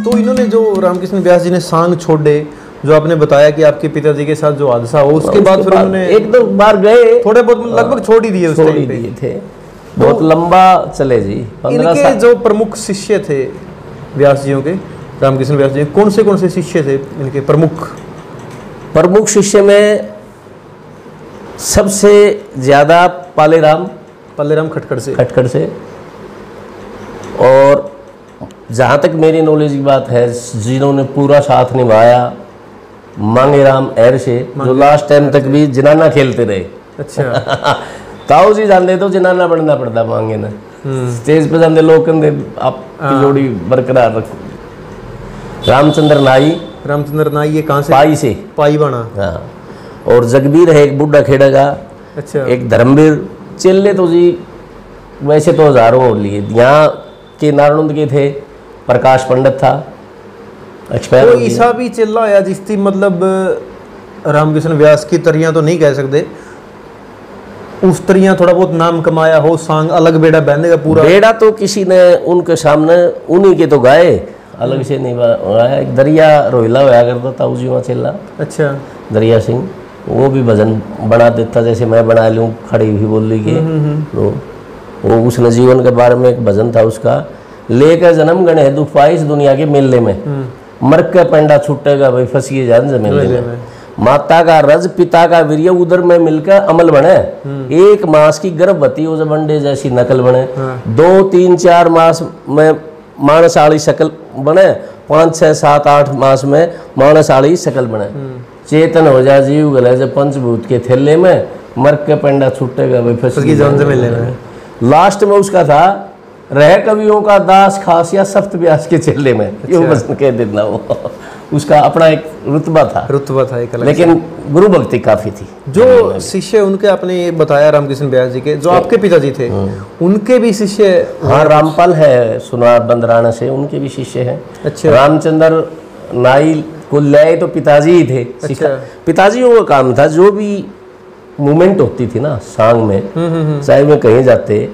तो इन्होंने जो रामकृष्ण व्यास जी ने सांग छोड़े, जो आपने बताया कि आपके पिताजी के साथ जो हादसा हो उसके बाद फिर उन्होंने एक दो बार गए, थोड़े बहुत लगभग छोड़ ही दिए उस टाइम पे थे, बहुत लंबा चले जी। इनके जो प्रमुख शिष्य थे व्यास जियों के, रामकृष्ण व्यास जी, कौन से शिष्य थे इनके प्रमुख शिष्य में सबसे ज्यादा पालेराम खटखड़ से, और जहाँ तक मेरी नॉलेज की बात है जिन्होंने पूरा साथ निभाया मांगेराम ऐर से, जो लास्ट टाइम तक भी जनाना खेलते रहे। अच्छा ताऊ जी जानते तो जनाना बनना पड़ता मांगे ना, स्टेज पे जाते लोग कहते आपकी जोड़ी बरकरार रखो। रामचंद्र नाई ये कहाँ से? पाई बना। हाँ, और जगबीर है एक बुढ़ा खेड़ा का। अच्छा। एक धर्मवीर। चेले तो जी वैसे तो हजारों हो लिए, यहाँ के नारायण के थे, प्रकाश पंडित था, एक्सपायर हो गया। ईसा भी चेला आया जिसकी मतलब रामकृष्ण व्यास की तरियां तो नहीं कह सकते, उस तरियां थोड़ा बहुत नाम कमाया हो, सांग अलग बेड़ा बहनेगा पूरा। बेड़ा तो किसी ने उनके सामने उन्हीं के तो गाए, अलग से नहीं गाया। एक दरिया रोहिला होया करता था उसी वहाँ चेला। अच्छा। दरिया सिंह, वो भी भजन बना देता, जैसे मैं बना लूँ खड़ी हुई बोली के। तो वो उसने जीवन के बारे में एक भजन था उसका, लेकर जन्म गणे दुख पाई इस दुनिया के मेले में, मर के पेंडा छूटेगा भाई फंसिए जान जमेले में। माता का रज पिता का वीर्य उदर में मिलकर अमल बने, 1 मास की गर्भवती हो जब अंडे जैसी नकल बने, 2, 3, 4 मास में मानसाली शकल बने, 5, 6, 7, 8 मास में मानसाली शकल बने, चेतन हो जा जीव गले जब पंचभूत के थैले में, मर के पेंडा छूटेगा भाई फंसिए जान जमेले में। लास्ट में उसका था, रह कवियों का दास खास या सप्त व्यास के चेले में। अच्छा। ये वजन कह देना, वो उसका अपना एक रुतबा था एक अलग, लेकिन गुरु भक्ति काफी थी। जो शिष्य उनके आपने बताया रामकृष्ण व्यास जी के, जो आपके पिताजी थे उनके भी शिष्य? हाँ, रामपाल है सुनार बंदराना से, उनके भी शिष्य हैं। अच्छा। रामचंद्र नाई को लाए तो पिताजी ही थे। अच्छा। पिताजी का काम था, जो भी मूवमेंट होती थी ना सांग में, चाहे में कहीं जाते,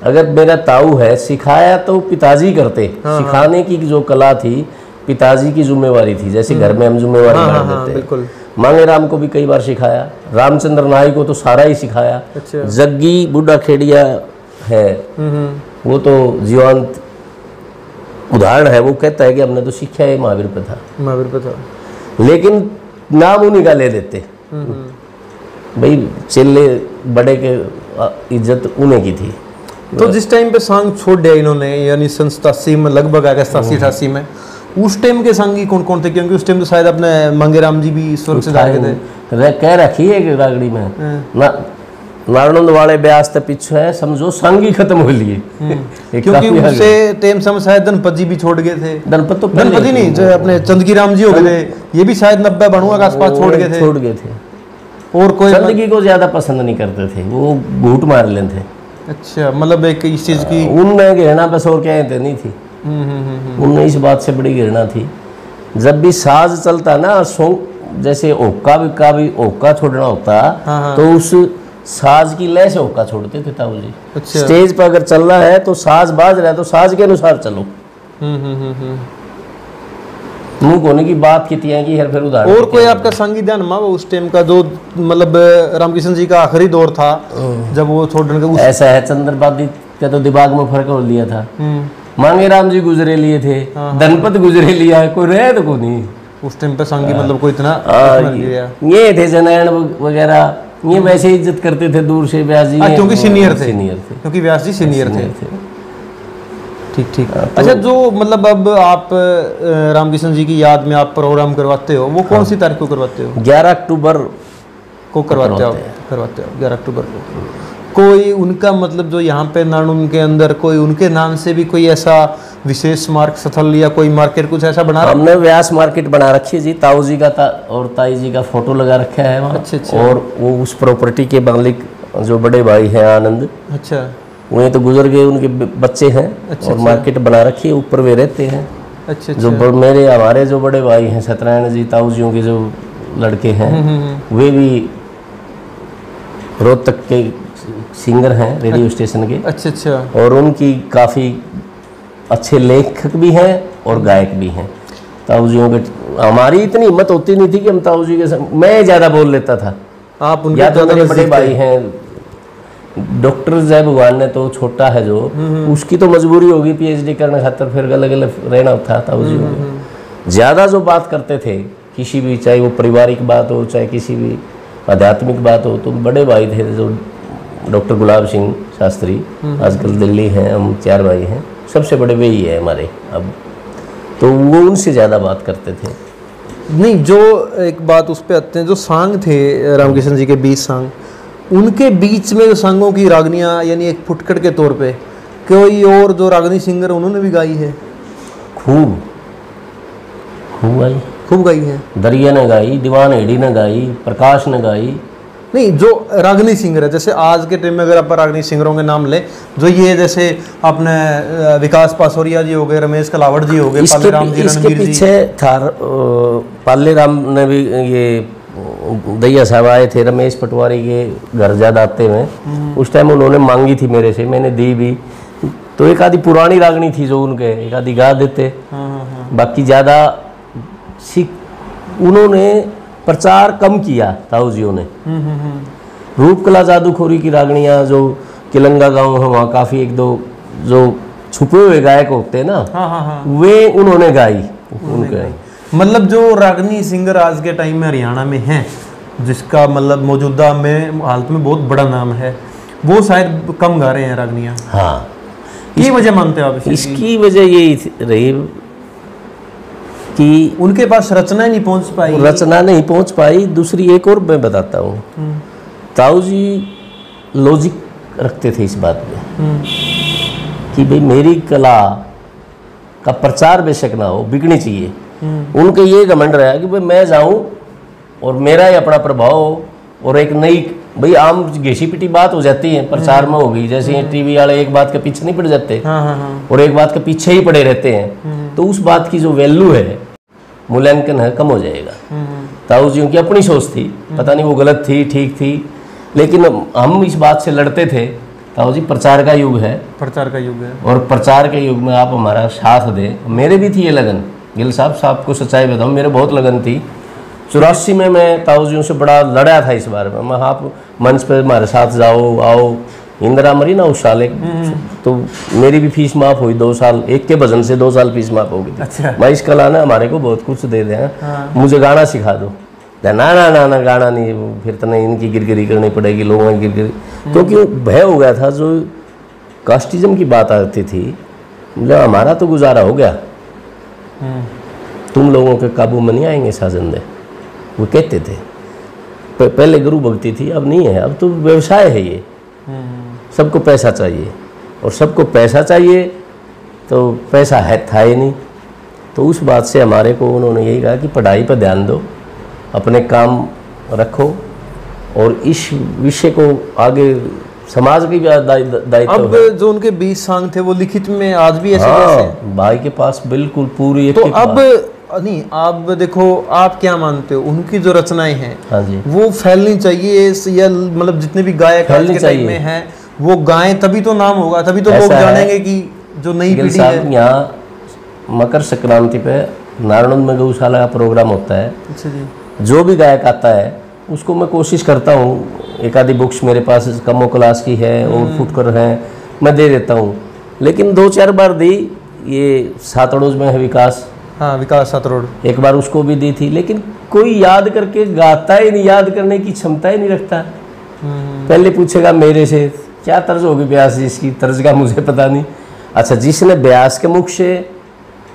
अगर मेरा ताऊ है सिखाया तो पिताजी करते। सिखाने की जो कला थी पिताजी की जिम्मेवारी थी, जैसे घर में हम जिम्मेवारी बांट देते हैं। बिल्कुल। मांगेराम को भी कई बार सिखाया, रामचंद्र नाई को तो सारा ही सिखाया। अच्छा। जग्गी बुढ़ा खेड़िया है, वो तो जीवंत उदाहरण है। वो कहता है कि हमने तो सीखा है महावीर पे था, लेकिन नाम उन्हीं का ले देते भाई, चेले बड़े के इज्जत उन्हीं की थी। तो जिस टाइम पे सांग छोड़ दिया इन्होंने, यानी सन 87 में लगभग आएगा, 87-88 में, उस टाइम के सांगी कौन थे? क्योंकि उस टाइम तो शायद अपने मांगेराम जी भी स्वर्ग से जाके थे। कह रखी है कि रागड़ी में नारायण वाले ब्यास तक पीछे है, समझो सांगी खत्म हो लिए। क्योंकि उससे टाइम समय शायद दनपत जी भी छोड़ गए थे। दनपत ही नहीं, जो अपने चंदगी राम जी हो गए थे, ये भी शायद 90-92 के आसपास छोड़ गए थे। और कोई चंदगी को ज्यादा पसंद नहीं करते थे, वो घूट मार लेते थे। अच्छा, मतलब एक इस चीज की उनमें घृणा बस और क्या नहीं थी। उनमें इस बात से बड़ी घृणा थी। जब भी साज चलता ना सॉन्ग, जैसे ओक्का भी ओक्का छोड़ना होता, तो उस साज की लय से ओक्का छोड़ते थे ताऊ जी। अच्छा। स्टेज पर अगर चलना है तो साज बाज रहा है तो साज के अनुसार चलो। मुंह कोने की बात की थी कि फिर उदाहरण। और कोई आपका संगीत मा उस टाइम का जो मतलब रामकृष्ण जी का आखिरी दौर था जब वो छोड़ने का? ऐसा है, चंद्रपादी का तो दिमाग में फर्क हो लिया था। मांगेराम जी गुजरे लिए थे, धनपत गुजरे लिया है, कोई रहे तो कोई नहीं उस टाइम पे संगी, मतलब कोई इतना ये थे जनयन वगैरह, ये वैसे इज्जत करते थे दूर से व्यास जी, क्योंकि सीनियर थे, क्योंकि व्यास जी सीनियर थे। ठीक। अच्छा, जो मतलब अब आप रामकृष्ण जी की याद में आप प्रोग्राम करवाते हो, वो कौन सी तारीख को करवाते हो? 11 अक्टूबर को करवाते हो 11 अक्टूबर को। कोई उनका मतलब जो यहाँ पे नानुन के अंदर कोई उनके नाम से भी कोई ऐसा विशेष मार्ग स्थल या कोई मार्केट कुछ ऐसा बना? हमने व्यास मार्केट बना रखी है जी, ताऊ जी का और ताई जी का फोटो लगा रखा है वहाँ। अच्छा। और वो उस प्रॉपर्टी के मालिक जो बड़े भाई हैं आनंद, अच्छा, वहीं तो गुजर गए, उनके बच्चे हैं। अच्छा। और मार्केट बना रखी है, ऊपर वे रहते हैं। अच्छा। जो हमारे जो बड़े भाई हैं सत्यनारायण जी, ताऊ जियों के जो लड़के हैं, वे भी रोहतक के सिंगर हैं रेडियो स्टेशन के। अच्छा। और उनकी काफ़ी अच्छे लेखक भी हैं और गायक भी हैं। ताऊजियों के, हमारी इतनी हिम्मत होती नहीं थी कि हम ताऊजी के संग, मैं ज़्यादा बोल लेता था। आप उनके या तो मेरे बड़े नज़दीक भाई हैं डॉक्टर जय भगवान ने, तो छोटा है जो, उसकी तो मजबूरी होगी पीएचडी करने खातर, फिर अलग अलग रहना था ताऊजियों में। ज़्यादा जो बात करते थे किसी भी, चाहे वो पारिवारिक बात हो चाहे किसी भी आध्यात्मिक बात हो, तो बड़े भाई थे जो डॉक्टर गुलाब सिंह शास्त्री, आजकल दिल्ली हैं, हम 4 भाई हैं, सबसे बड़े वे ही है हमारे अब, तो वो उनसे ज़्यादा बात करते थे। नहीं, जो एक बात उस पर आते हैं, जो सांग थे रामकिशन जी के 20 सांग, उनके बीच में जो सांगों की रागनियाँ, यानी एक फुटकर के तौर पे कोई और जो रागनी सिंगर उन्होंने भी गाई है? खूब गाई, खूब गाई है। दरिया ने गाई, दीवान हेड़ी ने गाई, प्रकाश ने गाई। नहीं, जो रागनी सिंगर है, जैसे आज के टाइम में अगर आप रागनी सिंगरों के नाम ले, जो ये जैसे अपने विकास पासोरिया जी हो गए, रमेश कलावड़ जी हो गए, पालेराम जी, इसके पीछे था पालेराम ने भी, ये दैया साहब आए थे रमेश पटवारी के घर ज़्यादा आते में, उस टाइम उन्होंने मांगी थी मेरे से, मैंने दी भी, तो एक आधी पुरानी रागनी थी जो उनके, एक आधी गा देते। बाकी ज़्यादा उन्होंने प्रचार कम किया ताऊजियों ने। रूपकला जादूखोरी की रागनियाँ जो किलंगा गांव है, वहाँ काफ़ी 1-2 जो छुपे हुए गायक होते हैं ना, वे उन्होंने गाई। उनके मतलब जो रागनी सिंगर आज के टाइम में हरियाणा में हैं, जिसका मतलब मौजूदा में हालत में बहुत बड़ा नाम है, वो शायद कम गा रहे हैं रागनियाँ। हाँ, ये वजह मानते हो आप? इसकी वजह यही रही कि उनके पास रचना नहीं पहुंच पाई। रचना नहीं पहुंच पाई। दूसरी एक और मैं बताता हूँ, ताऊजी लॉजिक रखते थे इस बात में कि भाई मेरी कला का प्रचार बेशक ना हो, बिकनी चाहिए। उनके ये घमंड रहा कि भाई मैं जाऊं और मेरा ही अपना प्रभाव हो, और एक नई, भाई आम घिसी पिटी बात हो जाती है प्रचार में, हो गई जैसे टीवी वाले एक बात के पीछे नहीं पड़ जाते, और एक बात के पीछे ही पड़े रहते हैं, तो उस बात की जो वैल्यू है, मूल्यांकन है, कम हो जाएगा। ताऊजियों की अपनी सोच थी, पता नहीं वो गलत थी ठीक थी, लेकिन हम इस बात से लड़ते थे। ताऊजी प्रचार का युग है, प्रचार का युग है, और प्रचार के युग में आप हमारा साथ दें। मेरे भी थी ये लगन, गिल साहब को सच्चाई बताऊँ, मेरे बहुत लगन थी। 84 में मैं ताऊजियों से बड़ा लड़ा था इस बारे में, मैं आप मंच पे हमारे साथ जाओ आओ। इंदिरा मरी ना उस साल, तो मेरी भी फीस माफ़ हुई 2 साल, एक के भजन से 2 साल फीस माफ़ हो गई। अच्छा। मैं इस कला ने हमारे को बहुत कुछ दे दें, मुझे गाना सिखा दो। ना गाना नहीं, फिर तो नहीं, इनकी गिरगिरी करनी पड़ेगी, लोगों की गिरगिरी, क्योंकि भय हो गया था। जो कास्टिज्म की बात आती थी, मतलब हमारा तो गुजारा हो गया, तुम लोगों के काबू में नहीं आएंगे साजंदे, वो कहते थे। पहले गुरु भक्ति थी, अब नहीं है, अब तो व्यवसाय है ये। सबको पैसा चाहिए, और सबको पैसा चाहिए तो पैसा है था ही नहीं। तो उस बात से हमारे को उन्होंने यही कहा कि पढ़ाई पर ध्यान दो, अपने काम रखो, और इस विषय को आगे समाज की दायित्व। अब जो उनके 20 सांग थे वो लिखित में आज भी ऐसे? हाँ, भाई के पास बिल्कुल पूरी। तो अब नहीं, आप देखो, आप क्या मानते हो, उनकी जो रचनाएं हैं, हाँ जी, वो फैलनी चाहिए, या मतलब जितने भी गायक आज के टाइम में हैं वो गाएं, तभी तो नाम होगा, तभी तो लोग जानेंगे कि जो नई पीढ़ी है। यहाँ मकर संक्रांति पे नारायण में गौशाला का प्रोग्राम होता है। अच्छा जी। जो भी गायक आता है उसको मैं कोशिश करता हूँ, एक आधी बुक्स मेरे पास कमो क्लास की है और फुटकर है, मैं दे देता हूँ। लेकिन 2-4 बार दी, ये सातड़ोज में है विकास, हाँ विकास सातरोड़, एक बार उसको भी दी थी, लेकिन कोई याद करके गाता ही नहीं, याद करने की क्षमता ही नहीं रखता। पहले पूछेगा मेरे से क्या तर्ज होगी व्यास जी, इसकी तर्ज का मुझे पता नहीं। अच्छा, जिसने व्यास के मुख से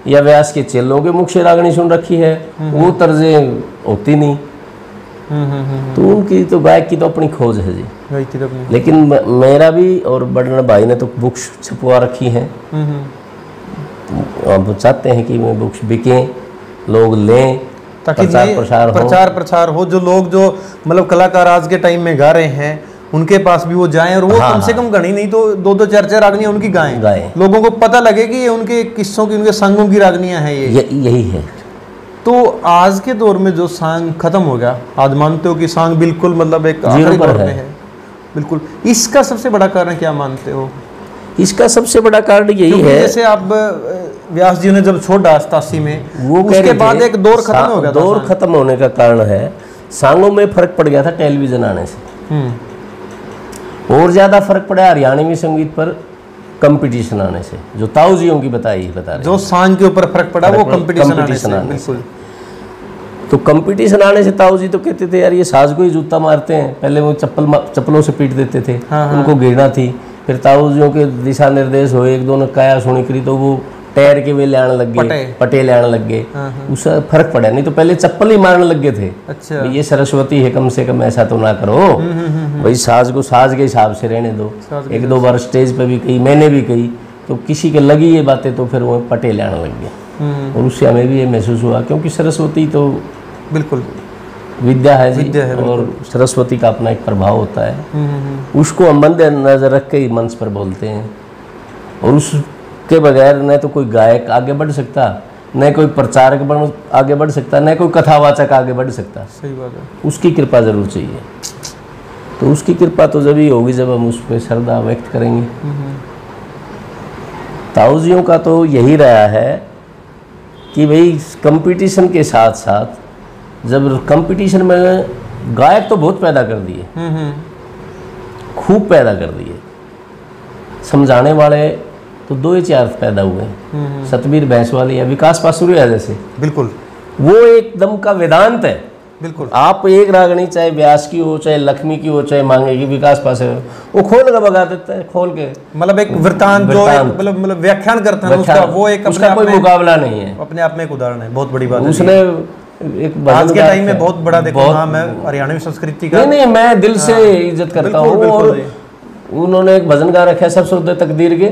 या व्यास के चेलों के मुख से रागनी सुन रखी है, वो तर्जें होती नहीं। तो उनकी तो गायक की तो अपनी खोज है जी, लेकिन मेरा भी और बड़े भाई ने तो बुक्स छपवा रखी हैं। हम चाहते हैं कि मैं बुक्स बिकें, लोग लें, ताकि प्रचार प्रसार हो। जो लोग जो मतलब कलाकार आज के टाइम में गा रहे हैं, उनके पास भी वो जाएं, और वो कम से कम गणी नहीं तो 2-2 4-4 रागनियां उनकी गाएं, लोगों को पता लगे कि ये उनके किस्सों की, उनके संगों की रागनियां हैं। यही है। तो आज के दौर में जो सांग खत्म हो गया, आज मानते हो कि सांग बिल्कुल मतलब एक आखिरी दौर में है, बिल्कुल, इसका सबसे बड़ा कारण क्या मानते हो? इसका सबसे बड़ा कारण यही है, जैसे आप व्यास जी ने जब छोड़ा 87 में, वो उसके बाद एक दौर खत्म हो गया था। दौर खत्म होने का कारण है सांगों में फर्क पड़ गया था टेलीविजन आने से, और ज्यादा फर्क पड़ा हरियाणवी संगीत पर कंपटीशन आने से, जो ताऊजियों की बता रहे, जो सांग के ऊपर फर्क पड़ा वो कंपटीशन आने से। तो कंपटीशन आने से ताऊ जी तो कहते थे यार ये साज को ही जूता मारते हैं, पहले वो चप्पलों से पीट देते थे, उनको गिरना थी। फिर ताऊ जियों के दिशा निर्देश हुए, एक दो ने काया सुनी करी तो वो टैर के वे ले आने लग गए, पटे ले आने लग गए, उससे फर्क पड़ा। नहीं तो पहले चप्पल ही मारने लग गए थे। अच्छा, ये सरस्वती है, कम से कम ऐसा तो ना करो भाई, साज को साज के हिसाब से रहने दो। एक दो बार स्टेज पे भी कही, मैंने भी कही, तो किसी के लगी ये बातें तो फिर वो पटे ले आने लग गए, और उससे हमें भी ये महसूस हुआ, क्योंकि सरस्वती तो बिल्कुल विद्या है जी, और सरस्वती का अपना एक प्रभाव होता है, उसको हम मद्देनजर रख के ही मंच पर बोलते हैं। और उसके बगैर न तो कोई गायक आगे बढ़ सकता, न कोई प्रचारक आगे बढ़ सकता, न कोई कथावाचक आगे बढ़ सकता। सही बात है, उसकी कृपा जरूर चाहिए। तो उसकी कृपा तो जब ही होगी जब हम उस पर श्रद्धा व्यक्त करेंगे। ताऊजियों का तो यही रहा है कि भाई कंपटीशन के साथ साथ, जब कंपटीशन में गायक तो बहुत पैदा कर दिए, खूब पैदा कर दिए, समझाने वाले तो 2 ही 4 पैदा हुए, सतबीर भैंसवाली या विकास पासुरिया जैसे। बिल्कुल, वो एकदम का वेदांत है। बिल्कुल, आप एक रागनी चाहे व्यास की हो, चाहे लक्ष्मी की हो, चाहे मांगे की, विकास पास है, वो खोल के बगा देता है, खोल के, मतलब एक वृत्तांत जो मतलब व्याख्यान करता है उसका, वो एक उसका कोई मुकाबला नहीं है, अपने आप में एक उदाहरण है। बहुत बड़ी बात है उसने एक आज के टाइम में बहुत बड़ा देखो नाम है हरियाणवी संस्कृति का। नहीं, मैं दिल से इज्जत करता हूँ। और उन्होंने एक भजन गा रखा है, सब सुनते तकदीर के,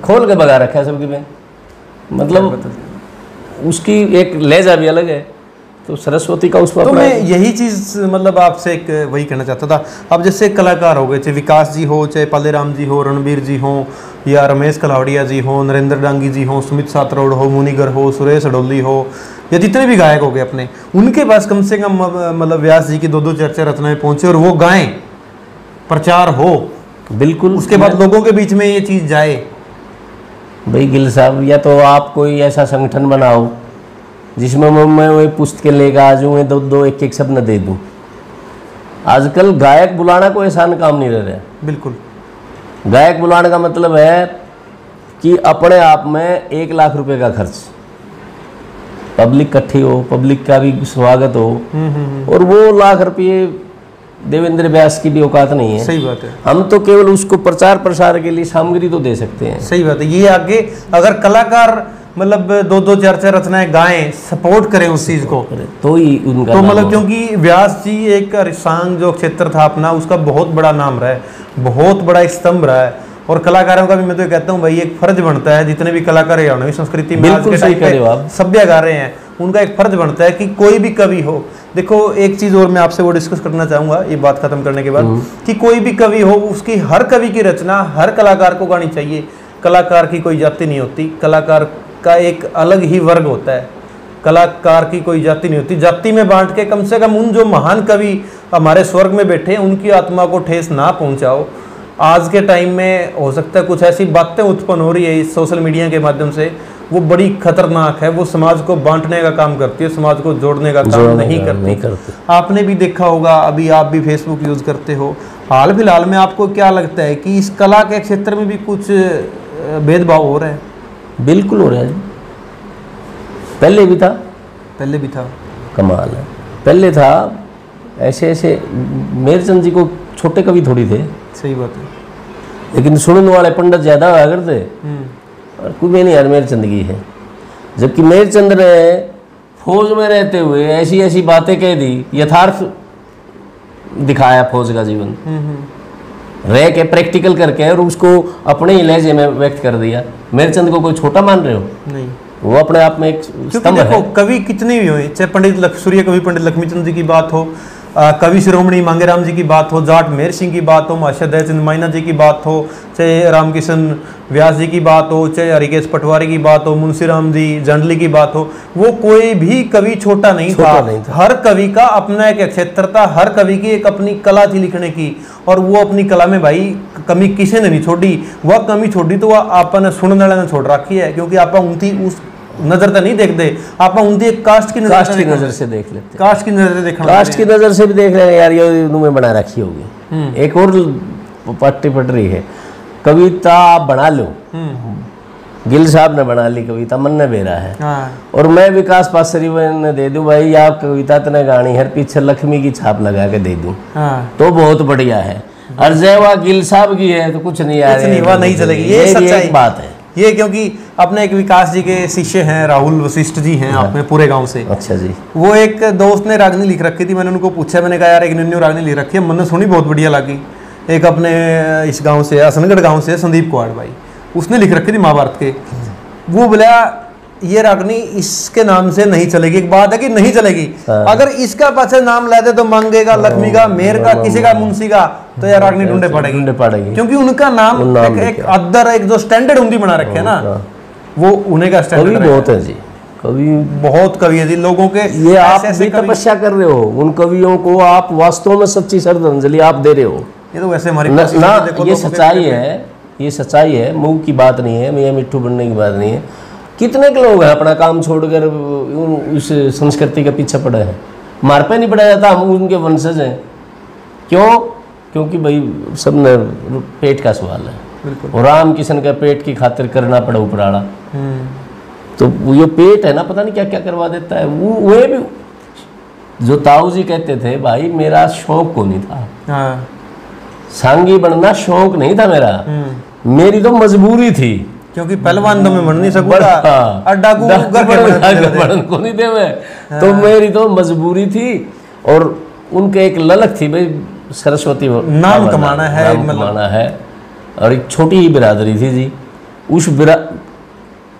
खोल के बगा रखा है सबकी में, मतलब उसकी एक लहजा भी अलग है। तो सरस्वती का उस पर, तो मैं यही चीज़ मतलब आपसे एक वही कहना चाहता था। अब जैसे कलाकार हो गए, चाहे विकास जी हो, चाहे पालेराम जी हो, रणबीर जी हो, या रमेश कलावड़िया जी हो, नरेंद्र डांगी जी हो, सुमित सातरोड हो, मुनिगर हो, सुरेश अडोली हो, या जितने भी गायक हो गए अपने, उनके पास कम से कम मतलब व्यास जी की 2-2 चर्चा रचनाएं पहुंचे और वो गाएं, प्रचार हो। बिल्कुल, उसके बाद लोगों के बीच में ये चीज़ जाए। भाई गिल साहब, या तो आप कोई ऐसा संगठन बनाओ जिसमें मैं वही पुस्तकें लेकर आ जाऊँ, 2-2 एक-एक शब्द न दे दूँ। आजकल गायक बुलाना कोई आसान काम नहीं रह रहा। बिल्कुल, गायक बुलाने का मतलब है कि अपने आप में 1 लाख रुपए का खर्च, पब्लिक इकट्ठी हो, पब्लिक का भी स्वागत हो, और वो लाख रुपये देवेंद्र व्यास की भी औकात नहीं है। सही बात है। हम तो केवल उसको प्रचार प्रसार के लिए सामग्री तो दे सकते हैं। सही बात है। ये आगे अगर कलाकार मतलब 2-2 चर्चा रचनाएं गाएं, सपोर्ट करें उस चीज को, तो ही उनका तो मतलब, क्योंकि व्यास जी एक सांग जो क्षेत्र था अपना, उसका बहुत बड़ा नाम रहा है, बहुत बड़ा स्तंभ रहा है। और कलाकारों का भी मैं तो कहता हूँ भाई, एक फर्ज बनता है, जितने भी कलाकार हरियाणवी संस्कृति में आज के टाइम पे सभ्य गा रहे हैं, उनका एक फर्ज बनता है कि कोई भी कवि हो। देखो एक चीज और मैं आपसे वो डिस्कस करना चाहूंगा ये बात खत्म करने के बाद, कि कोई भी कवि हो, उसकी हर कवि की रचना हर कलाकार को गानी चाहिए। कलाकार की कोई जाति नहीं होती, कलाकार का एक अलग ही वर्ग होता है, कलाकार की कोई जाति नहीं होती। जाति में बांट के कम से कम उन जो महान कवि हमारे स्वर्ग में बैठे हैं उनकी आत्मा को ठेस ना पहुंचाओ। आज के टाइम में हो सकता है कुछ ऐसी बातें उत्पन्न हो रही है इस सोशल मीडिया के माध्यम से, वो बड़ी खतरनाक है, वो समाज को बांटने का काम करती है, समाज को जोड़ने का काम नहीं करती। आपने भी देखा होगा, अभी आप भी फेसबुक यूज करते हो, हाल फिलहाल में आपको क्या लगता है कि इस कला के क्षेत्र में भी कुछ भेदभाव हो रहा है? बिल्कुल हो रहा है, पहले भी था। कमाल है, पहले था ऐसे ऐसे। मेरचंद जी को छोटे कवि थोड़ी थे। सही बात है, लेकिन सुनने वाले पंडित ज्यादा हुआ करते, और कुछ भी नहीं यार मेरचंद की है। जबकि मेरचंद ने फौज में रहते हुए ऐसी ऐसी बातें कह दी, यथार्थ दिखाया फौज का जीवन, रह के प्रैक्टिकल करके, और उसको अपने ही लहजे में व्यक्त कर दिया। मेरचंद को कोई छोटा मान रहे हो? नहीं, वो अपने आप में एक स्तंभ है। कवि कितने भी हुए, चाहे पंडित सूर्य कवि पंडित लक्ष्मीचंद जी की बात हो, कवि शिरोमणि मांगेराम जी की बात हो, जाट मेहर सिंह की बात हो, महाशय दयाचंद माइना जी की बात हो, चाहे रामकिशन व्यास जी की बात हो, चाहे हरिकेश पटवारी की बात हो, मुंशीराम जी जंडली की बात हो, वो कोई भी कवि छोटा नहीं था। हर कवि का अपना एक क्षेत्र था, हर कवि की एक अपनी कला थी लिखने की, और वो अपनी कला में भाई कमी किसी ने नहीं छोड़ी। वह कमी छोड़ी तो वह आपने सुनने वाले ने छोड़ रखी है, क्योंकि आप उनकी उस नजर तो नहीं देखते, आप उनकी कास्ट की नजर से देख लेते, कास्ट की नजर से देखना, कास्ट की नजर से भी देख रहे हैं यार, ये उन्होंने बना रखी होगी। एक और पट्टी पट रही है, कविता आप बना लो, गिल साहब ने बना ली कविता, मन ने बेरा है, और मैं विकास पासरी ने दे दूं भाई आप कविता इतने गानी है, पीछे लक्ष्मी की छाप लगा के दे दूं तो बहुत बढ़िया है। और जयवा गिल साहब की है तो कुछ नहीं यार, नहीं चलेगी, ये सच्चाई बात है ये, क्योंकि अपने एक विकास जी के शिष्य हैं राहुल वशिष्ठ जी हैं अपने पूरे गांव से। अच्छा जी। वो एक दोस्त ने रागनी लिख रखी थी, मैंने उनको पूछा, मैंने कहा यार एक न्यू रागनी लिख रखी है, मैंने सुनी बहुत बढ़िया लगी। एक अपने इस गांव से असनगढ़ गांव से संदीप कुमार भाई, उसने लिख रखी थी महाभारत के। वो बोला ये रागनी इसके नाम से नहीं चलेगी, एक बात है कि नहीं चलेगी, अगर इसका पाछे नाम लेते तो मांगेगा लक्ष्मी का, मेहर का, किसी का, मुंशी का, तो यार रागनी ढूंढे पड़ेगी, क्योंकि उनका नाम एक अदर एक जो स्टैंडर्ड उनकी बना रखे है ना, वो उन्हें का स्टैंडर्ड बहुत है जी। कवि बहुत कवि है जी लोगों के, ये आप भी तपस्या कर रहे हो, उन कवियों को आप वास्तव में सच्ची श्रद्धांजलि आप दे रहे हो। ये तो वैसे हमारी ये सच्चाई है, ये सच्चाई है, मुंह की बात नहीं है, मैं मिट्ठू बनने की बात नहीं है। कितने के लोग हैं अपना काम छोड़कर उस संस्कृति के पीछे पड़े हैं, मार पे नहीं पड़ा जाता, हम उनके वंशज हैं। क्यों? क्योंकि भाई सब ने पेट का सवाल है, और राम किशन का पेट की खातिर करना पड़ा उपराड़ा, तो ये पेट है ना, पता नहीं क्या क्या करवा देता है। वो भी जो ताऊ जी कहते थे भाई मेरा शौक को नहीं था, सांगी बनना शौक नहीं था मेरा, मेरी तो मजबूरी थी, क्योंकि पहलवान तो मैं बन नहीं सकूंगा, अड्डा को नहीं दे मैं, तो मेरी तो मजबूरी थी। और उनके एक ललक थी भाई सरस्वती नाम कमाना है, नाम कमाना है, और एक छोटी ही बिरादरी थी जी। उस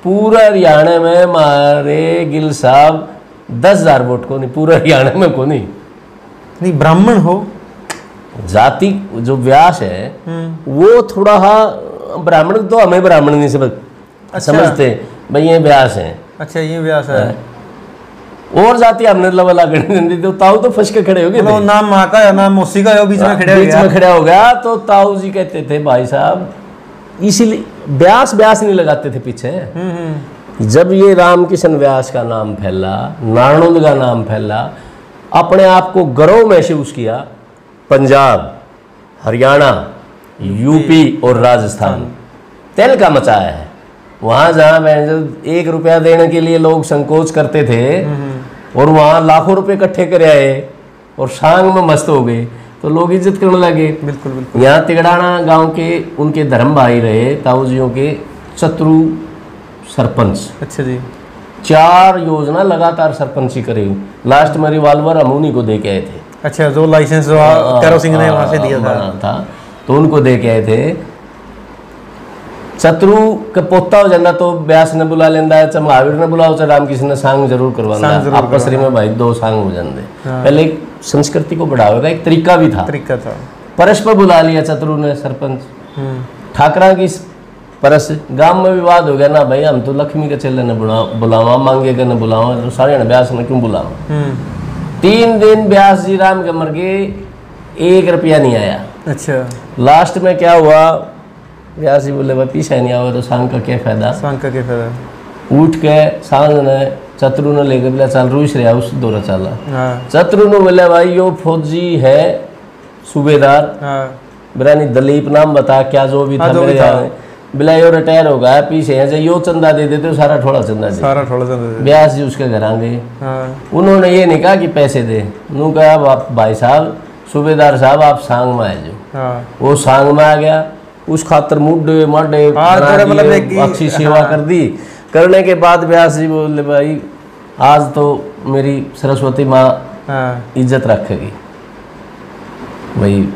पूरा हरियाणा में हमारे गिल साहब 10,000 वोट को नहीं, पूरा हरियाणा में को नहीं ब्राह्मण हो, जाति जो व्यास है वो थोड़ा ब्राह्मण, तो हमें ब्राह्मण नहीं समझते भाई ये व्यास है। अच्छा ये व्यास है, और जाति हमने लवला करने दी, तो ताऊ तो फंस के खड़े हो गए, नाम माँ का या नाम मौसी का बीच में खड़ा हो गया। तो ताऊ जी कहते थे भाई साहब, इसीलिए व्यास नहीं लगाते थे पीछे। जब ये रामकिशन व्यास का नाम फैला, नारनौंद का नाम फैला, अपने आप को गर्व महसूस किया, पंजाब, हरियाणा, यूपी और राजस्थान तेल का मचाया है। वहाँ जहाँ 1 रुपया देने के लिए लोग संकोच करते थे, और वहाँ लाखों रुपए इकट्ठे कर आए और शांग में मस्त हो गए, तो लोग इज्जत करने लगे। बिल्कुल बिल्कुल। यहाँ तिगड़ाना गांव के उनके धर्म भाई रहे ताऊजियों के चतुरु सरपंच। अच्छा जी। 4 योजना लगातार सरपंची करे, लास्ट में रिवाल्वर हम उन्हीं को दे के आए थे। अच्छा, जो लाइसेंस कैरो सिंह ने वहाँ से दिया था, तो उनको दे के आए थे। शत्रु का पोता हो जाता तो व्यास ने बुला लेंदा है, चाहे महावीर ने बुलाओ, चाहे रामकिशन ने सांग जरूर करवाना, आपसरी में भाई 2 सांग हो जाते। पहले एक संस्कृति को बढ़ावे का एक तरीका भी था, परस्पर बुला लिया चतुरु ने सरपंच, ठाकरा की परस गांव में विवाद हो गया ना भाई, हम तो लक्ष्मी के चेले ने बुलावा, मांगे के न बुलावा, तो सारे व्यास ने क्यों बुलावा। 3 दिन व्यास जी राम के मर गए, 1 रुपया नहीं आया। अच्छा, लास्ट में क्या हुआ, व्यास जी बोले भाई पीछे नहीं आवा तो सांग का क्या फायदा, सांग का क्या फायदा। उठ के सांग ने चतुरु ने लेके बोला चल रूस रहा उस दौरा चला। चतुरु ने बोला भाई यो फौजी है सूबेदार, बिरानी दलीप नाम बता क्या जो भी था मेरे यहाँ, बोला यो रिटायर हो गया, पीछे है यो चंदा दे देते, सारा थोड़ा चंदा दे, सारा थोड़ा चंदा दे। व्यास जी उसके घर आ गए, उन्होंने ये नहीं कहा कि पैसे दे, उन्होंने कहा भाई साहब सूबेदार साहब आप सांग में आ जाओ। वो सांग में आ गया, उस खातर मुड्डे माडे अच्छी सेवा कर दी। करने के बाद व्यास जी बोले भाई आज तो मेरी सरस्वती माँ इज्जत रखेगी भाई,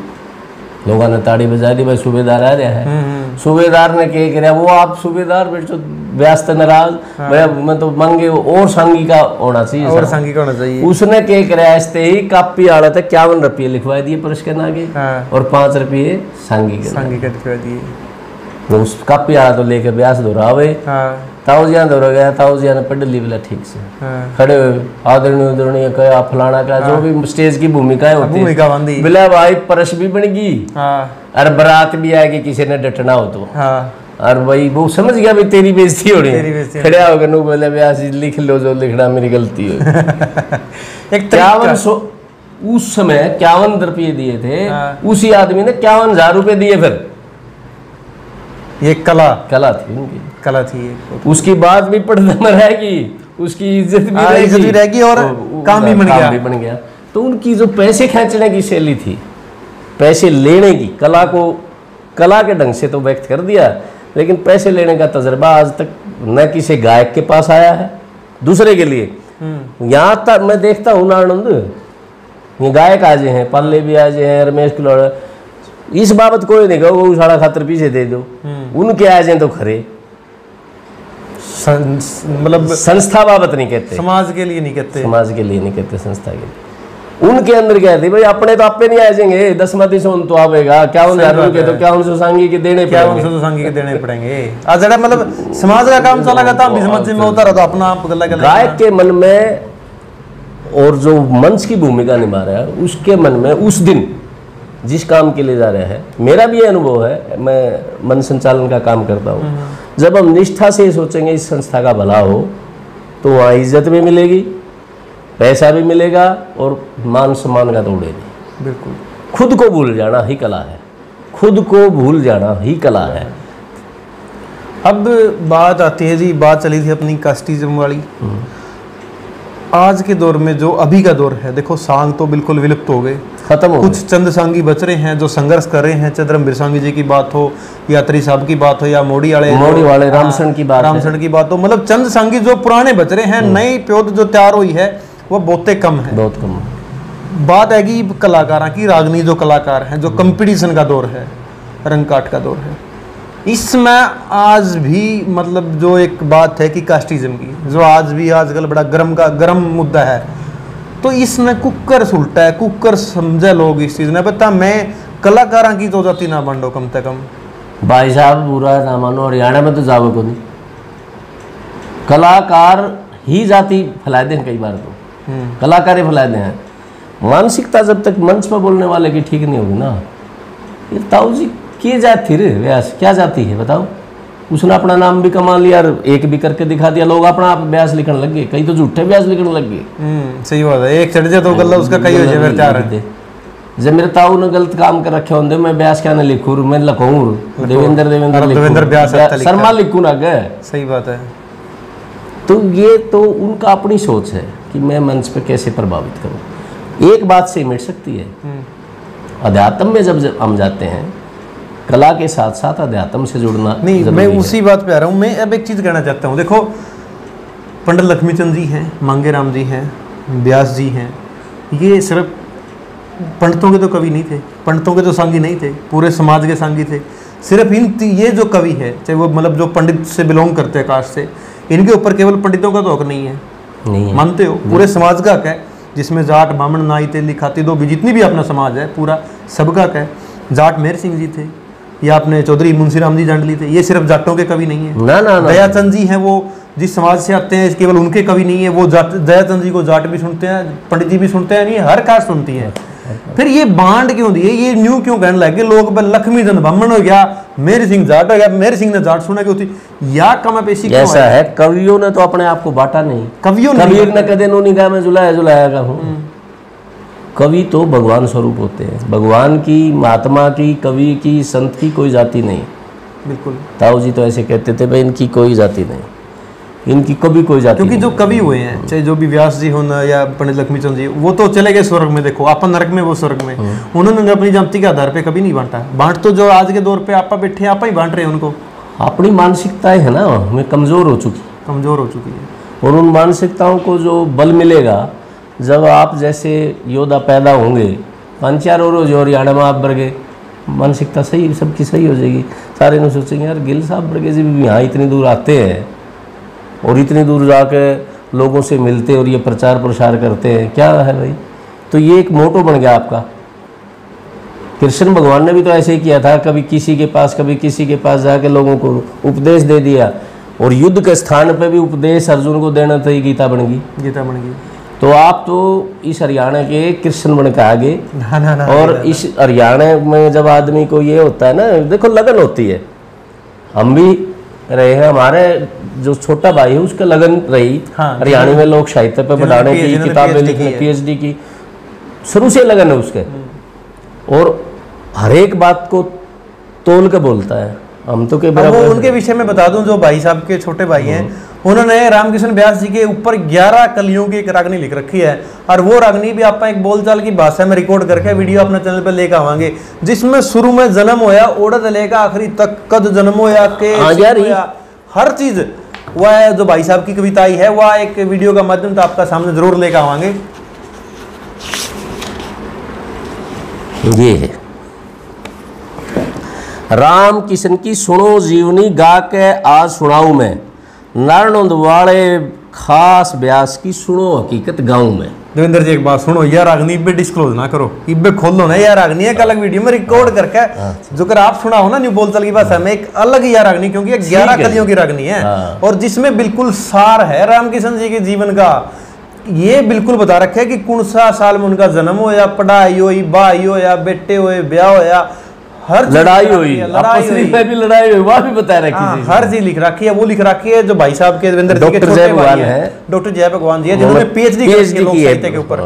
लोगों ने ताड़ी बजा दी, भाई सूबेदार आ रहा है। सूबेदार ने क्या कराया, वो आप सूबेदार बेटो ब्यास नाराज भैया, मैं तो मांगे और सांगी का होना चाहिए, और सांगी का होना चाहिए। उसने क्या कराया, ऐसे ही कापी आड़ा था 51 रुपये लिखवा दिए पुरुष के नागे और 5 रुपये सांगी के लिखवा दिए। उस कापी आड़ा तो लेके ब्यास दोहरावे, ताऊजिया दौरा गया, ताऊजिया ने पढ़ ली बोला ठीक से खड़े हुए, आदरणीय उदरणीय कहा फलाना का जो भी स्टेज की भूमिकाएं होती है, बोला भाई परस भी बन गई और बारात भी आएगी, किसी ने डटना हो तो और भाई वो समझ गया भाई तेरी बेइज्जती हो रही है, खड़ा होकर नु बोले ब्यास लिख लो जो लिखना, मेरी गलती हो। 5100 उस समय 51 रुपये दिए थे, उसी आदमी ने 51,000 रुपये दिए। फिर ये कला थी उनकी, कला थी। उसकी बात भी पर्दे में रहेगी, उसकी इज्जत भी रहेगी और काम भी बन गया। तो उनकी जो पैसे खींचने की शैली थी, पैसे लेने की कला को कला के ढंग से तो व्यक्त कर दिया, लेकिन पैसे लेने का तजर्बा आज तक न किसी गायक के पास आया है दूसरे के लिए। यहाँ तक मैं देखता हूँ ना आनंद, ये गायक आज हैं, पल्ले भी आज हैं, रमेश किलोड़, इस बाबत कोई नहीं कहो वो साढ़ा खातर पीछे दे दो, उनके आ जाए तो खरे, मतलब संस्था बाबत नहीं कहते, समाज के लिए नहीं कहते, समाज के लिए नहीं कहते, संस्था के लिए। उनके अंदर क्या थी भाई, अपने तो आपे नहीं आ जाएंगे, 10 मती से तो आवेगा, 51,000 रुपये तो 5100 सांगी के देने पड़ेंगे। जरा मतलब समाज का काम चला गया, भी समझ में होता रहा तो अपना आप गायक के मन में और जो मंच की भूमिका निभा रहा है उसके मन में उस दिन जिस काम के लिए जा रहा है, मेरा भी अनुभव है, मैं मन संचालन का काम करता हूँ, जब हम निष्ठा से सोचेंगे इस संस्था का भला हो तो वहाँ इज्जत भी मिलेगी, पैसा भी मिलेगा और मान सम्मान का तोड़े नहीं। बिल्कुल, खुद को भूल जाना ही कला है, खुद को भूल जाना ही कला है। अब बात आती है जी, बात चली थी अपनी कास्टिज्म वाली, आज के दौर में जो अभी का दौर है, देखो सांग तो बिल्कुल विलुप्त हो गए, खत्म हो, कुछ चंद सांगी बच रहे हैं जो संघर्ष कर रहे हैं, चंद्रमवीर सांगी जी की बात हो, यात्री साहब की बात हो, या मोड़ी वाले रामसरण की बात हो, मतलब चंद सांगी जो पुराने बच रहे हैं, नई प्योद जो तैयार हुई है वो बहुत कम है, बहुत कम। बात है कि कलाकारों की, रागनी जो कलाकार हैं, जो कंपटीशन का दौर है, रंगकाट का दौर है, इसमें आज भी मतलब जो एक बात है कि कास्टिज्म की, जो आज भी आजकल बड़ा गरम मुद्दा है, तो इसमें कुकर उल्टा है, कुकर समझे लोग इस चीज़ ने, पता मैं कलाकारों की तो जाति ना बांटो कम से कम। भाई साहब बुरा ना मानो, हरियाणा में तो जाओ को नहीं, कलाकार ही जाति फैला दे, कई बार तो कलाकार ही फैला दे हैं। मानसिकता जब तक मंच पर बोलने वाले की ठीक नहीं होगी ना, ये ताऊ जी की जाती रे व्यास, क्या जाती है बताओ, उसने अपना नाम भी कमा लिया और एक भी करके दिखा दिया, लोग अपना आप ब्यास लिखने लग गए, कई तो झूठे ब्यास लिखने लग गए। सही बात है, एक चढ़ जाए तो गल्ला उसका कई हो जाए तैयार है। जब मेरे ताऊ ने गलत काम कर रखे होंगे, मैं ब्यास क्या नहीं लिखूँ, मैं लिखूँ देवेंद्र ब्यास शर्मा लिखूँ ना गए। सही बात है। तो ये तो उनका अपनी सोच है कि मैं मंच पे कैसे प्रभावित करूँ। एक बात से मिट सकती है, अध्यात्म में जब हम जाते हैं, कला के साथ साथ अध्यात्म से जुड़ना नहीं, मैं उसी बात पे आ रहा हूँ। मैं अब एक चीज़ कहना चाहता हूँ, देखो पंडित लक्ष्मीचंद जी हैं, मांगेराम जी हैं, व्यास जी हैं, ये सिर्फ पंडितों के तो कवि नहीं थे, पंडितों के तो सांगी नहीं थे, पूरे समाज के सांगी थे। सिर्फ ये जो कवि है, चाहे वो मतलब जो पंडित से बिलोंग करते हैं कास्ट से, इनके ऊपर केवल पंडितों का तो हक नहीं है, नहीं है। मानते हो? पूरे समाज का हक है, जिसमें जाट ब्राह्मण नाई तेली खाती दो भी जितनी भी अपना समाज है पूरा सबका हक है। जाट मेहर सिंह जी थे, या अपने चौधरी मुंशीराम जी जांडली थे, ये सिर्फ जाटों के कवि नहीं है। ना दयाचंद जी हैं, वो जिस समाज से आते हैं केवल उनके कवि नहीं है, वो दयाचंद जी को जाट भी सुनते हैं, पंडित जी भी सुनते हैं, नहीं हर कास्ट सुनती है। फिर ये बांड क्यों दिए, ये न्यू क्यों कहने लगे लोग, लक्ष्मीचंद ब्राह्मण हो गया, मेहर सिंह जाट हो गया, मेहर सिंह ने जाट सुना क्यों थी, या कम पेशी क्यों ऐसा है? कवियों ने तो अपने आप को बांटा नहीं, कबीर ने कदे नो नहीं कहा मैं जुलाया का हूँ। कवि तो भगवान स्वरूप होते हैं, भगवान की, महात्मा की, कवि की, संत की कोई जाति नहीं। बिल्कुल, ताऊ जी तो ऐसे कहते थे भाई इनकी कोई जाति नहीं, इनकी कभी कोई जाति क्योंकि जो कवि हुए हैं, चाहे जो भी व्यास जी होना या पंडित लक्ष्मीचंद जी, वो तो चले गए स्वर्ग में, देखो अपन नरक में, वो स्वर्ग में। उन्होंने अपनी जाति के आधार पे कभी नहीं बांटा। बांट तो जो आज के दौर पे आपा बैठे आपा ही बांट रहे हैं उनको। अपनी मानसिकताएं है ना, हमें कमजोर हो चुकी है, और उन मानसिकताओं को जो बल मिलेगा जब आप जैसे योद्धा पैदा होंगे, 5-4 और जो हरियाणा में आप बढ़ गए, मानसिकता सही, सबकी सही हो जाएगी। सारे ने सोचेंगे यार गिल साहब बड़े जी भी यहाँ इतनी दूर आते हैं और इतनी दूर जाके लोगों से मिलते और ये प्रचार प्रसार करते हैं, क्या है भाई। तो ये एक मोटो बन गया आपका। कृष्ण भगवान ने भी तो ऐसे ही किया था, कभी किसी के पास कभी किसी के पास जाके लोगों को उपदेश दे दिया, और युद्ध के स्थान पे भी उपदेश अर्जुन को देना था, गीता बन गई। गीता बन गई। तो आप तो इस हरियाणा के कृष्ण बन के आगे। ना, और इस हरियाणा में जब आदमी को ये होता है ना, देखो लगन होती है, हम भी रहे हैं, हमारे जो छोटा भाई है उसका लगन रही हरियाणा में लोक साहित्य पे बढ़ाने की, किताबें लिखने, PhD की, शुरू से लगन है उसके, और हर एक बात को तोल के बोलता है। हम तो उनके विषय में बता दूं, जो भाई साहब के छोटे भाई हैं, उन्होंने रामकृष्ण व्यास जी के ऊपर 11 कलियों की एक रागनी लिख रखी है, और वो रागनी भी आप एक बोलचाल की भाषा में रिकॉर्ड करके वीडियो अपने चैनल पे लेकर आवांगे, जिसमें शुरू में जन्म होया ओढ़ लेकर आखिरी तक कद जन्म होया के हर चीज वह जो भाई साहब की कविताई है, वह एक वीडियो का माध्यम तो आपका सामने जरूर लेकर आवांगे। ये है राम किशन की सुनो जीवनी गा के आज सुनाऊं मैं, नारनौंद वाले खास ब्यास की सुनो हकीकत गाऊं मैं। देवेंद्र जी एक बात सुनो, यार रागनी इब्बे डिस्क्लोज ना करो, इब्बे खोल लो ना, यार रागनी एक अलग वीडियो में रिकॉर्ड करके जो कर आप सुनाओ ना न्यू बोलचाल की भाषा में, एक अलग ही यार रागनी, क्योंकि ये 11 कलियों की रागनी है, और जिसमें बिल्कुल सार है रामकिशन जी के जीवन का। ये बिल्कुल बता रखा है कि कौन सा साल में उनका जन्म हो, या पढ़ाई हो, बाई हो, या बेटे हो, ब्याह हो, या हर लड़ाई हुई, में भी लड़ाई हुई, वह भी बता रखी है, हर चीज लिख रखी है। वो लिख रखी है जो भाई साहब के देवेंद्र जी के छोटे भाई हैं, डॉक्टर जय भगवान जी है, जिन्होंने PhD की है के ऊपर,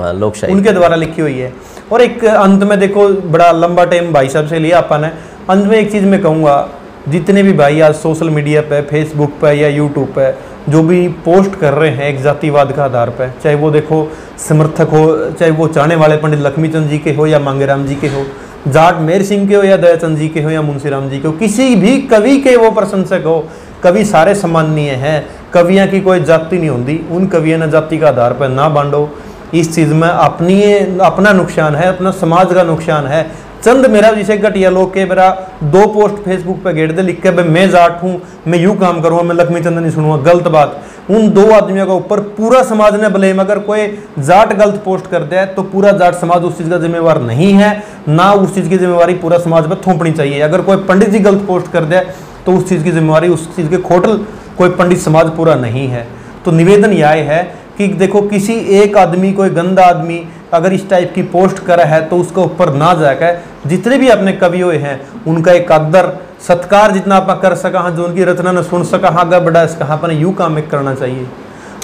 उनके द्वारा लिखी हुई है। और एक अंत में देखो, बड़ा लंबा टाइम भाई साहब से लिया अपन ने, अंत में एक चीज मैं कहूँगा, जितने भी भाई आज सोशल मीडिया पे, फेसबुक पे या यूट्यूब पे जो भी पोस्ट कर रहे हैं एक जातिवाद का आधार पे, चाहे वो देखो समर्थक हो, चाहे वो चाहने वाले पंडित लक्ष्मीचंद जी के हो या मांगेराम जी के हो, जाट मेर सिंह के हो या दयाचंद जी के हो या मुंशीराम जी के हो, किसी भी कवि के वो प्रशंसक हो, कवि सारे सम्माननीय हैं, कवियाँ की कोई जाति नहीं होती, उन कवियाँ ने जाति का आधार पर ना बांटो। इस चीज़ में अपना नुकसान है, अपना समाज का नुकसान है। चंद मेरा जिसे घटिया लोग के मेरा 2 पोस्ट फेसबुक पे गेट दे लिख के भाई मैं जाट हूँ, मैं यूँ काम करूँगा, मैं लक्ष्मीचंद नहीं सुनूंगा, गलत बात। उन 2 आदमियों के ऊपर पूरा समाज ने ब्लेम, अगर कोई जाट गलत पोस्ट कर दे तो पूरा जाट समाज उस चीज़ का जिम्मेवार नहीं है, ना उस चीज़ की जिम्मेवारी पूरा समाज पर थोपनी चाहिए। अगर कोई पंडित जी गलत पोस्ट कर दे तो उस चीज़ की जिम्मेवारी, उस चीज़ के खोटल कोई पंडित समाज पूरा नहीं है। तो निवेदन यह है कि देखो, किसी एक आदमी, कोई गंदा आदमी अगर इस टाइप की पोस्ट करा है तो उसके ऊपर ना जाकर जितने भी अपने कवि हुए हैं उनका एक आदर सत्कार जितना आप कर सका, जो उनकी रचना ने सुन सका, आगे बढ़ा इसका अपने यूँ काम एक करना चाहिए।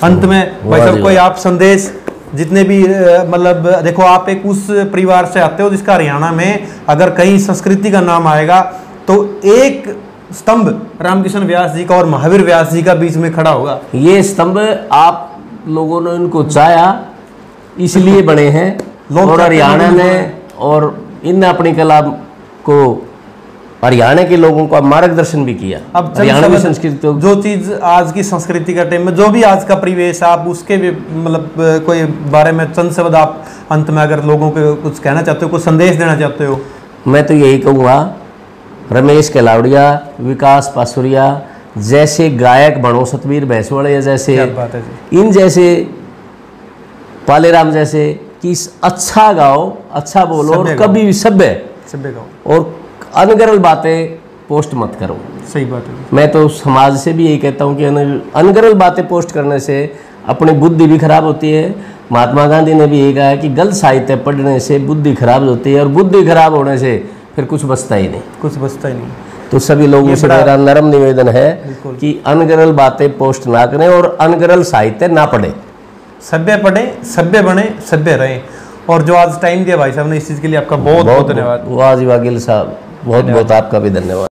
अंत में भाई साहब कोई आप संदेश, जितने भी मतलब देखो, आप एक उस परिवार से आते हो जिसका हरियाणा में अगर कहीं संस्कृति का नाम आएगा तो एक स्तंभ रामकृष्ण व्यास जी का और महावीर व्यास जी का बीच में खड़ा होगा। ये स्तंभ आप लोगों ने इनको चाहा इसलिए बने हैं, और हरियाणा में, और इनने अपनी कला को हरियाणा के लोगों का मार्गदर्शन भी किया। अब हरियाणा की संस्कृति, जो चीज आज की संस्कृति का टाइम में, जो भी आज का परिवेश, आप उसके भी मतलब कोई बारे में चंद शब्द आप अंत में अगर लोगों को कुछ कहना चाहते हो, कुछ संदेश देना चाहते हो? मैं तो यही कहूँगा, रमेश केलावड़िया, विकास पासुरिया जैसे गायक बनो, सतबीर भैंसवाड़े जैसे, इन जैसे, पालेराम जैसे, कि अच्छा गाओ, अच्छा बोलो, और कभी भी सभ्य गाओ, और अनगरल बातें पोस्ट मत करो। सही बात है। मैं तो समाज से भी यही कहता हूँ कि अनगरल बातें पोस्ट करने से अपनी बुद्धि भी खराब होती है। महात्मा गांधी ने भी यही कहा है कि गलत साहित्य पढ़ने से बुद्धि खराब होती है, और बुद्धि खराब होने से फिर कुछ बचता ही नहीं, कुछ बचता ही नहीं। तो सभी लोगों से मेरा नरम निवेदन है कि अनगरल बातें पोस्ट ना करें और अनगरल साहित्य ना पढ़े, सभ्य पढ़े, सभ्य बने, सभ्य रहें। और जो आज टाइम दिया भाई साहब ने इस चीज़ के लिए आपका बहुत बहुत धन्यवाद। वाह जी वाह गिल साहब, बहुत बहुत आपका भी धन्यवाद।